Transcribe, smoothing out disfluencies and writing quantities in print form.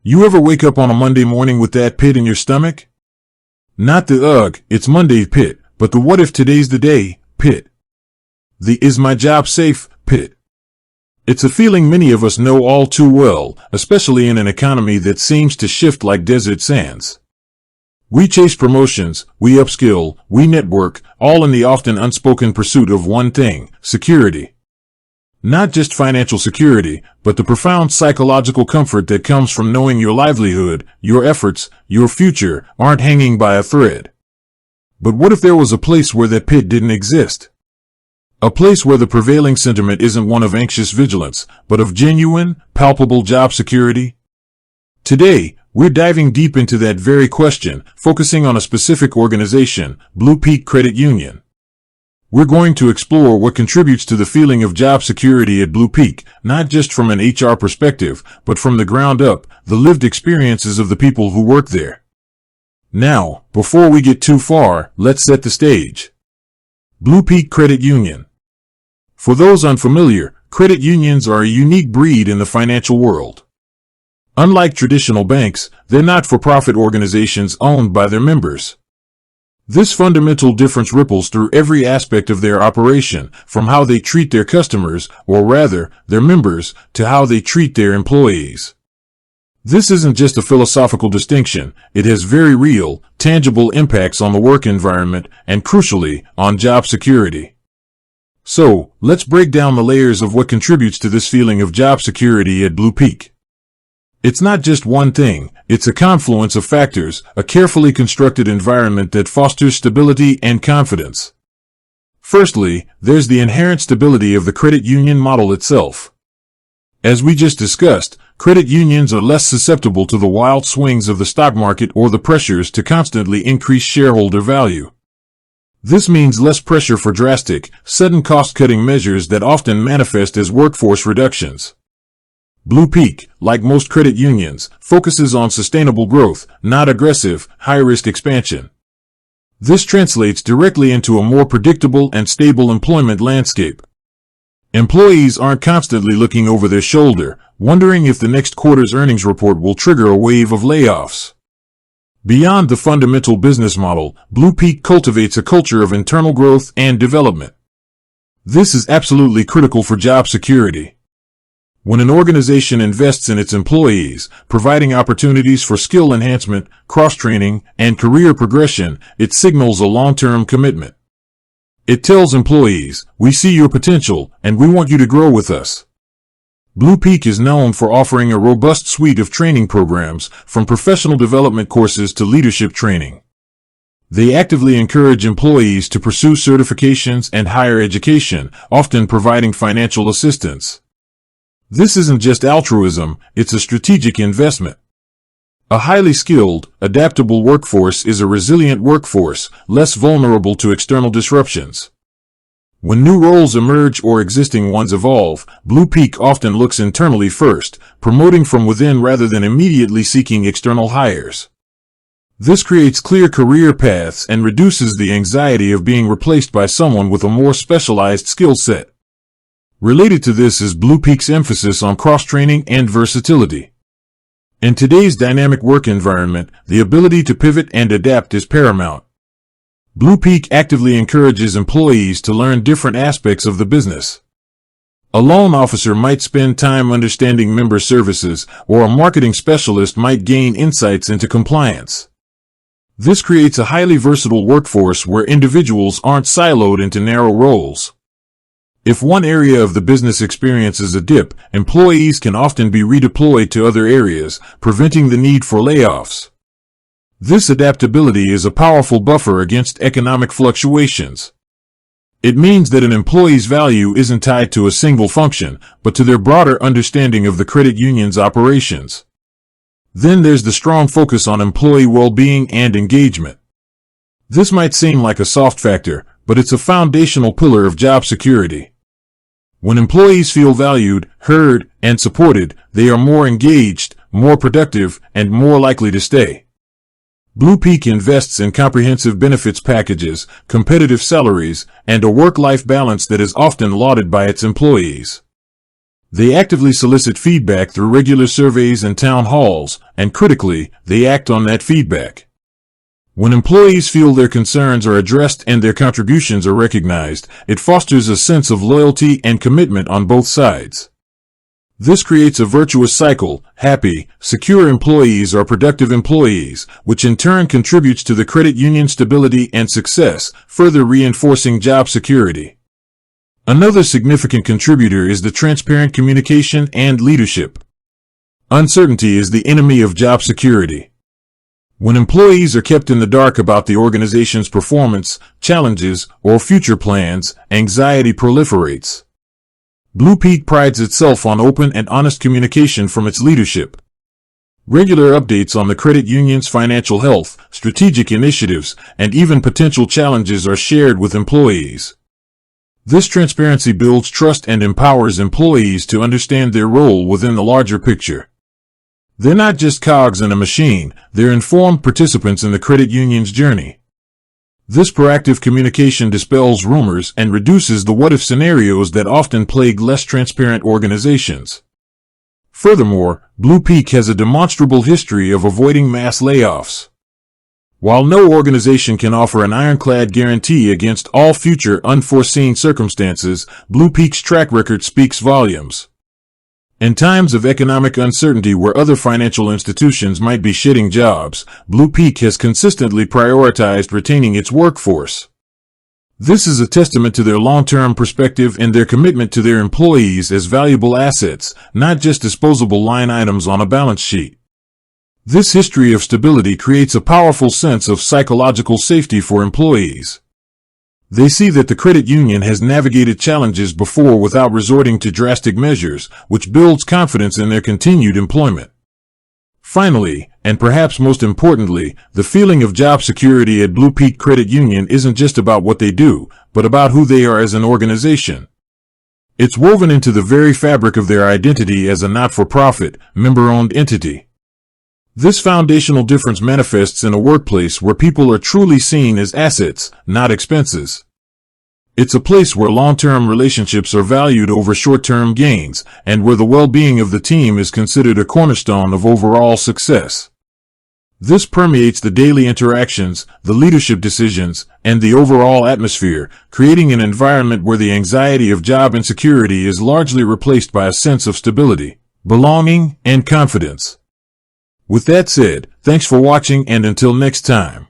You ever wake up on a Monday morning with that pit in your stomach? Not the ugh, it's Monday pit, but the what if today's the day pit. The is my job safe pit. It's a feeling many of us know all too well, especially in an economy that seems to shift like desert sands. We chase promotions, we upskill, we network, all in the often unspoken pursuit of one thing, security. Not just financial security, but the profound psychological comfort that comes from knowing your livelihood, your efforts, your future aren't hanging by a thread. But what if there was a place where that pit didn't exist? A place where the prevailing sentiment isn't one of anxious vigilance, but of genuine, palpable job security? Today, we're diving deep into that very question, focusing on a specific organization, BluPeak Credit Union. We're going to explore what contributes to the feeling of job security at BluPeak, not just from an HR perspective, but from the ground up, the lived experiences of the people who work there. Now, before we get too far, let's set the stage. BluPeak Credit Union. For those unfamiliar, credit unions are a unique breed in the financial world. Unlike traditional banks, they're not-for-profit organizations owned by their members. This fundamental difference ripples through every aspect of their operation, from how they treat their customers, or rather, their members, to how they treat their employees. This isn't just a philosophical distinction, it has very real, tangible impacts on the work environment and, crucially, on job security. So, let's break down the layers of what contributes to this feeling of job security at BluPeak. It's not just one thing, it's a confluence of factors, a carefully constructed environment that fosters stability and confidence. Firstly, there's the inherent stability of the credit union model itself. As we just discussed, credit unions are less susceptible to the wild swings of the stock market or the pressures to constantly increase shareholder value. This means less pressure for drastic, sudden cost-cutting measures that often manifest as workforce reductions. BluPeak, like most credit unions, focuses on sustainable growth, not aggressive, high-risk expansion. This translates directly into a more predictable and stable employment landscape. Employees aren't constantly looking over their shoulder, wondering if the next quarter's earnings report will trigger a wave of layoffs. Beyond the fundamental business model, BluPeak cultivates a culture of internal growth and development. This is absolutely critical for job security. When an organization invests in its employees, providing opportunities for skill enhancement, cross-training, and career progression, it signals a long-term commitment. It tells employees, we see your potential, and we want you to grow with us. BluPeak is known for offering a robust suite of training programs, from professional development courses to leadership training. They actively encourage employees to pursue certifications and higher education, often providing financial assistance. This isn't just altruism, it's a strategic investment. A highly skilled, adaptable workforce is a resilient workforce, less vulnerable to external disruptions. When new roles emerge or existing ones evolve, BluPeak often looks internally first, promoting from within rather than immediately seeking external hires. This creates clear career paths and reduces the anxiety of being replaced by someone with a more specialized skill set. Related to this is BluPeak's emphasis on cross-training and versatility. In today's dynamic work environment, the ability to pivot and adapt is paramount. BluPeak actively encourages employees to learn different aspects of the business. A loan officer might spend time understanding member services, or a marketing specialist might gain insights into compliance. This creates a highly versatile workforce where individuals aren't siloed into narrow roles. If one area of the business experiences a dip, employees can often be redeployed to other areas, preventing the need for layoffs. This adaptability is a powerful buffer against economic fluctuations. It means that an employee's value isn't tied to a single function, but to their broader understanding of the credit union's operations. Then there's the strong focus on employee well-being and engagement. This might seem like a soft factor, but it's a foundational pillar of job security. When employees feel valued, heard, and supported, they are more engaged, more productive, and more likely to stay. BluPeak invests in comprehensive benefits packages, competitive salaries, and a work-life balance that is often lauded by its employees. They actively solicit feedback through regular surveys and town halls, and critically, they act on that feedback. When employees feel their concerns are addressed and their contributions are recognized, it fosters a sense of loyalty and commitment on both sides. This creates a virtuous cycle. Happy, secure employees are productive employees, which in turn contributes to the credit union's stability and success, further reinforcing job security. Another significant contributor is the transparent communication and leadership. Uncertainty is the enemy of job security. When employees are kept in the dark about the organization's performance, challenges, or future plans, anxiety proliferates. BluPeak prides itself on open and honest communication from its leadership. Regular updates on the credit union's financial health, strategic initiatives, and even potential challenges are shared with employees. This transparency builds trust and empowers employees to understand their role within the larger picture. They're not just cogs in a machine, they're informed participants in the credit union's journey. This proactive communication dispels rumors and reduces the what-if scenarios that often plague less transparent organizations. Furthermore, BluPeak has a demonstrable history of avoiding mass layoffs. While no organization can offer an ironclad guarantee against all future unforeseen circumstances, BluPeak's track record speaks volumes. In times of economic uncertainty where other financial institutions might be shedding jobs, BluPeak has consistently prioritized retaining its workforce. This is a testament to their long-term perspective and their commitment to their employees as valuable assets, not just disposable line items on a balance sheet. This history of stability creates a powerful sense of psychological safety for employees. They see that the credit union has navigated challenges before without resorting to drastic measures, which builds confidence in their continued employment. Finally, and perhaps most importantly, the feeling of job security at BluPeak Credit Union isn't just about what they do, but about who they are as an organization. It's woven into the very fabric of their identity as a not-for-profit, member-owned entity. This foundational difference manifests in a workplace where people are truly seen as assets, not expenses. It's a place where long-term relationships are valued over short-term gains, and where the well-being of the team is considered a cornerstone of overall success. This permeates the daily interactions, the leadership decisions, and the overall atmosphere, creating an environment where the anxiety of job insecurity is largely replaced by a sense of stability, belonging, and confidence. With that said, thanks for watching, and until next time.